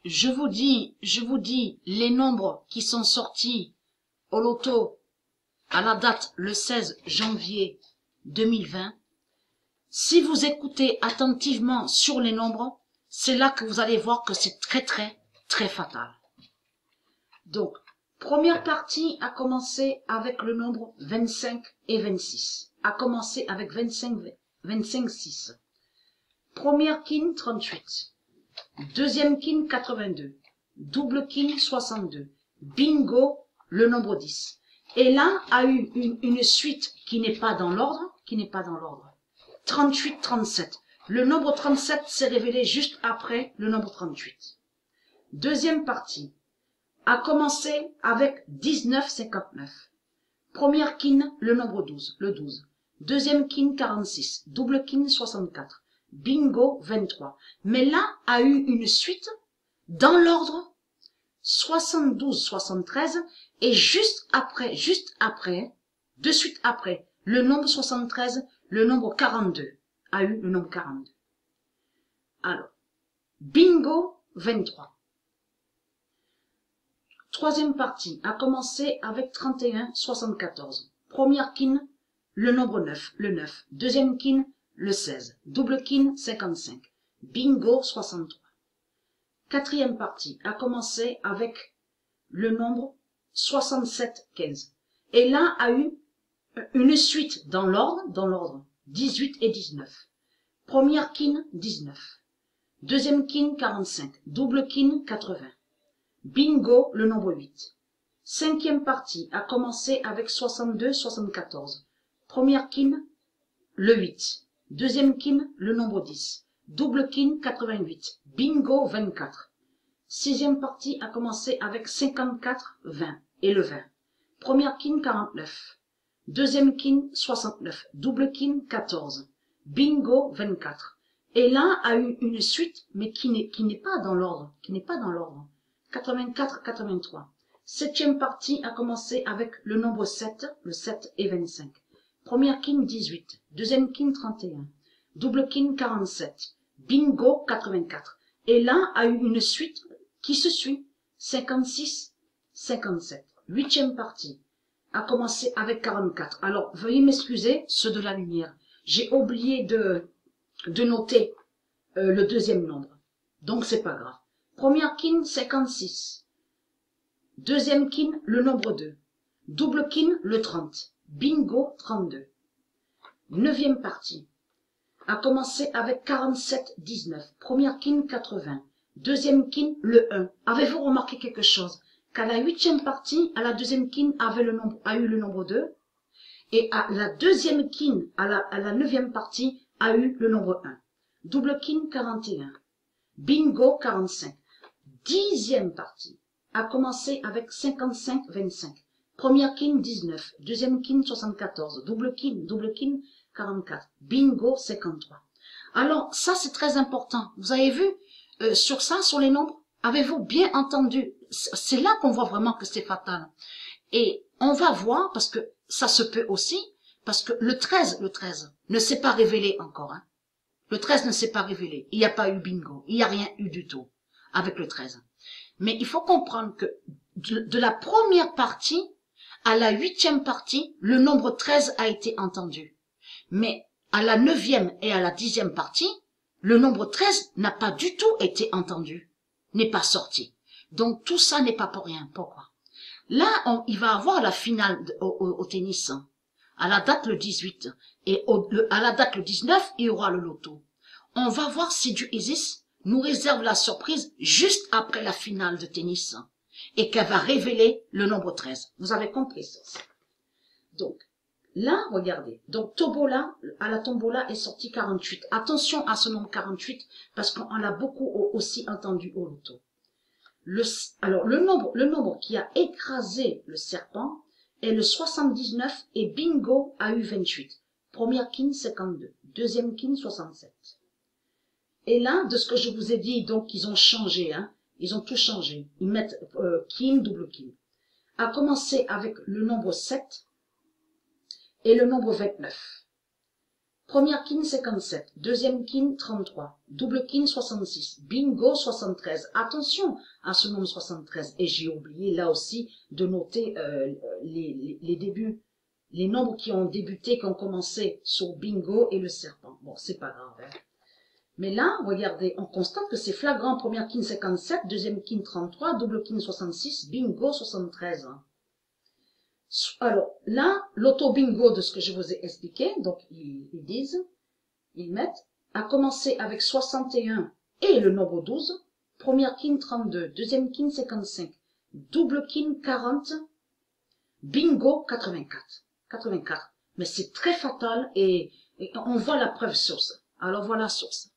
je vous dis les nombres qui sont sortis au loto à la date le 16 janvier 2020. Si vous écoutez attentivement sur les nombres, c'est là que vous allez voir que c'est très fatal. Donc, première partie a commencé avec le nombre 25 et 26. A commencé avec 25, 6. Première kin 38. Deuxième kin 82. Double kin 62. Bingo, le nombre 10. Et là a eu une suite qui n'est pas dans l'ordre, 38, 37. Le nombre 37 s'est révélé juste après le nombre 38. Deuxième partie a commencé avec 19, 59. Première kin, le nombre 12, le 12. Deuxième kin, 46. Double kin, 64. Bingo, 23. Mais là a eu une suite dans l'ordre 72, 73 et juste après, de suite après, le nombre 73, le nombre 42 a eu le nombre 42. Alors, bingo, 23. Troisième partie a commencé avec 31, 74. Première kin, le nombre 9, le 9. Deuxième kin, le 16. Double kin, 55. Bingo, 63. Quatrième partie a commencé avec le nombre 67, 15. Et là a eu une suite dans l'ordre 18 et 19. Première kin, 19. Deuxième kin, 45. Double kin, 80. Bingo, le nombre 8. Cinquième partie a commencé avec 62, 74. Première kin, le 8. Deuxième kin, le nombre 10. Double kin, 88. Bingo, 24. Sixième partie a commencé avec 54, 20 et le 20. Première kin, 49. Deuxième kin, 69. Double kin, 14. Bingo, 24. Et là a eu une suite, mais qui n'est pas dans l'ordre, 84, 83. Septième partie a commencé avec le nombre 7, le 7 et 25. Première kin, 18. Deuxième kin, 31. Double kin, 47. Bingo, 84. Et là a eu une suite qui se suit, 56, 57. Huitième partie a commencé avec 44. Alors, veuillez m'excuser, ceux de la lumière. J'ai oublié de noter le deuxième nombre. Donc, c'est pas grave. Première kin, 56. Deuxième kin, le nombre 2. Double kin, le 30. Bingo, 32. Neuvième partie a commencé avec 47, 19. Première kin, 80. Deuxième kin, le 1. Avez-vous remarqué quelque chose? Qu'à la huitième partie, à la deuxième kin a eu le nombre 2. Et à la deuxième kin, à la neuvième partie, a eu le nombre 1. Double kin, 41. Bingo, 45. Dixième partie a commencé avec 55, 25. Première kin, 19. Deuxième kin, 74. Double kin, 44. Bingo, 53. Alors, ça, c'est très important. Vous avez vu, sur ça, sur les nombres, avez-vous bien entendu? C'est là qu'on voit vraiment que c'est fatal. Et on va voir, parce que ça se peut aussi, parce que le 13 ne s'est pas révélé encore. Hein. Le 13 ne s'est pas révélé. Il n'y a pas eu bingo. Il n'y a rien eu du tout avec le 13. Mais il faut comprendre que de la première partie à la huitième partie, le nombre 13 a été entendu. Mais à la neuvième et à la dixième partie, le nombre 13 n'a pas du tout été entendu, n'est pas sorti. Donc tout ça n'est pas pour rien. Pourquoi? Là, il va avoir la finale au tennis, hein, à la date le 18, et à la date le 19, il y aura le loto. On va voir si du Isis nous réserve la surprise juste après la finale de tennis, hein, et qu'elle va révéler le nombre 13. Vous avez compris ça? Donc, là, regardez. Donc, tombola, à la tombola est sorti 48. Attention à ce nombre 48, parce qu'on l'a beaucoup aussi entendu au loto. Alors, le nombre qui a écrasé le serpent est le 79 et bingo a eu 28. Première kin, 52. Deuxième kin, 67. Et là, de ce que je vous ai dit, donc, ils ont changé, hein. Ils ont tout changé. Ils mettent kin, double kin. A commencé avec le nombre 7 et le nombre 29. Première kin 57, deuxième kin 33, double kin 66, bingo 73. Attention à ce nombre 73. Et j'ai oublié là aussi de noter les débuts, les nombres qui ont débuté, qui ont commencé sur bingo et le serpent. Bon, c'est pas grave. Hein. Mais là, regardez, on constate que c'est flagrant. Première kin 57, deuxième kin 33, double kin 66, bingo 73. Hein. Alors, là, l'auto-bingo de ce que je vous ai expliqué, donc ils mettent, a commencé avec 61 et le nombre 12, première kin 32, deuxième kin 55, double kin 40, bingo 84. 84. Mais c'est très fatal et on voit la preuve source. Alors voilà source.